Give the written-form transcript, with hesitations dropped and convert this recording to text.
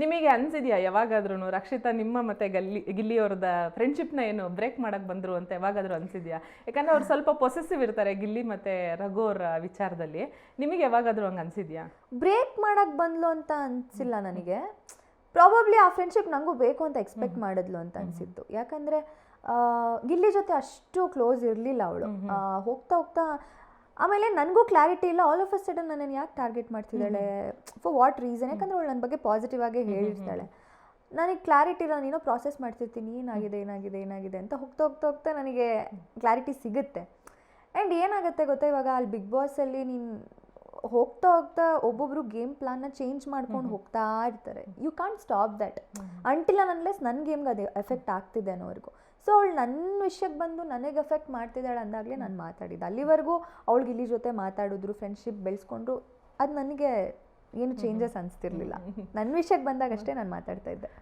ನಿಮಗೆ ಅನ್ಸಿದ್ಯಾ ಯಾವಾಗಾದ್ರೂ ರಕ್ಷಿತಾ ನಿಮ್ಮ ಮತ್ತೆ ಗಿಲ್ಲಿ ಅವ್ರದ ಫ್ರೆಂಡ್ಶಿಪ್ನ ಏನು ಬ್ರೇಕ್ ಮಾಡಕ್ ಬಂದ್ರು ಅಂತ ಯಾವಾಗಾದ್ರೂ ಅನ್ಸಿದ್ಯಾ? ಯಾಕಂದ್ರೆ ಅವ್ರು ಸ್ವಲ್ಪ ಪೊಸೆಸಿವ್ ಇರ್ತಾರೆ ಗಿಲ್ಲಿ ಮತ್ತೆ ರಘು ಅವ್ರ ವಿಚಾರದಲ್ಲಿ. ನಿಮಗೆ ಯಾವಾಗಾದ್ರೂ ಹಂಗೆ ಅನ್ಸಿದ್ಯಾ? ಬ್ರೇಕ್ ಮಾಡಕ್ ಬಂದ್ಲು ಅಂತ ಅನ್ಸಿಲ್ಲ ನನಗೆ. ಪ್ರಾಬಬ್ಲಿ ಆ ಫ್ರೆಂಡ್ಶಿಪ್ ನನಗೂ ಬೇಕು ಅಂತ ಎಕ್ಸ್ಪೆಕ್ಟ್ ಮಾಡಿದ್ಲು ಅಂತ ಅನ್ಸಿತ್ತು. ಯಾಕಂದ್ರೆ ಗಿಲ್ಲಿ ಜೊತೆ ಅಷ್ಟು ಕ್ಲೋಸ್ ಇರಲಿಲ್ಲ ಅವಳು. ಹೋಗ್ತಾ ಹೋಗ್ತಾ ಆಮೇಲೆ ನನಗೂ ಕ್ಲಾರಿಟಿ ಇಲ್ಲ, ಆಲ್ ಆಫ್ ಅ ಸಡನ್ ನನ್ನನ್ನು ಯಾಕೆ ಟಾರ್ಗೆಟ್ ಮಾಡ್ತಿದ್ದಾಳೆ, ಫಾರ್ ವಾಟ್ ರೀಸನ್. ಯಾಕಂದ್ರೆ ಅವಳು ನನ್ನ ಬಗ್ಗೆ ಪಾಸಿಟಿವ್ ಆಗೇ ಹೇಳಿರ್ತಾಳೆ. ನನಗೆ ಕ್ಲಾರಿಟಿ ಇಲ್ಲ, ನೀನೋ ಪ್ರಾಸೆಸ್ ಮಾಡ್ತಿರ್ತೀನಿ, ಏನಾಗಿದೆ ಅಂತ ಹೋಗ್ತಾ ಹೋಗ್ತಾ ಹೋಗ್ತಾ ನನಗೆ ಕ್ಲಾರಿಟಿ ಸಿಗುತ್ತೆ. ಆ್ಯಂಡ್ ಏನಾಗುತ್ತೆ ಗೊತ್ತಾ, ಇವಾಗ ಅಲ್ಲಿ ಬಿಗ್ ಬಾಸಲ್ಲಿ ನೀನು ಹೋಗ್ತಾ ಹೋಗ್ತಾ ಒಬ್ಬೊಬ್ರು ಗೇಮ್ ಪ್ಲಾನ್ನ ಚೇಂಜ್ ಮಾಡ್ಕೊಂಡು ಹೋಗ್ತಾ ಇರ್ತಾರೆ. You can't stop that until unless ನನ್ನ ಗೇಮ್ಗೆ ಅದು ಎಫೆಕ್ಟ್ ಆಗ್ತಿದೆ ಅನ್ನೋವರೆಗೂ. ಸೊ ಅವಳು ನನ್ನ ವಿಷಯಕ್ಕೆ ಬಂದು ನನಗೆ ಎಫೆಕ್ಟ್ ಮಾಡ್ತಿದ್ದಾಳೆ ಅಂದಾಗಲೇ ನಾನು ಮಾತಾಡಿದ್ದು. ಅಲ್ಲಿವರೆಗೂ ಅವಳಿಗೆ ಇಲ್ಲಿ ಜೊತೆ ಮಾತಾಡಿದ್ರು, ಫ್ರೆಂಡ್ಶಿಪ್ ಬೆಳೆಸ್ಕೊಂಡ್ರು, ಅದು ನನಗೆ ಏನು ಚೇಂಜಸ್ ಅನಿಸ್ತಿರ್ಲಿಲ್ಲ. ನನ್ನ ವಿಷಯಕ್ಕೆ ಬಂದಾಗಷ್ಟೇ ನಾನು ಮಾತಾಡ್ತಾ ಇದ್ದೆ.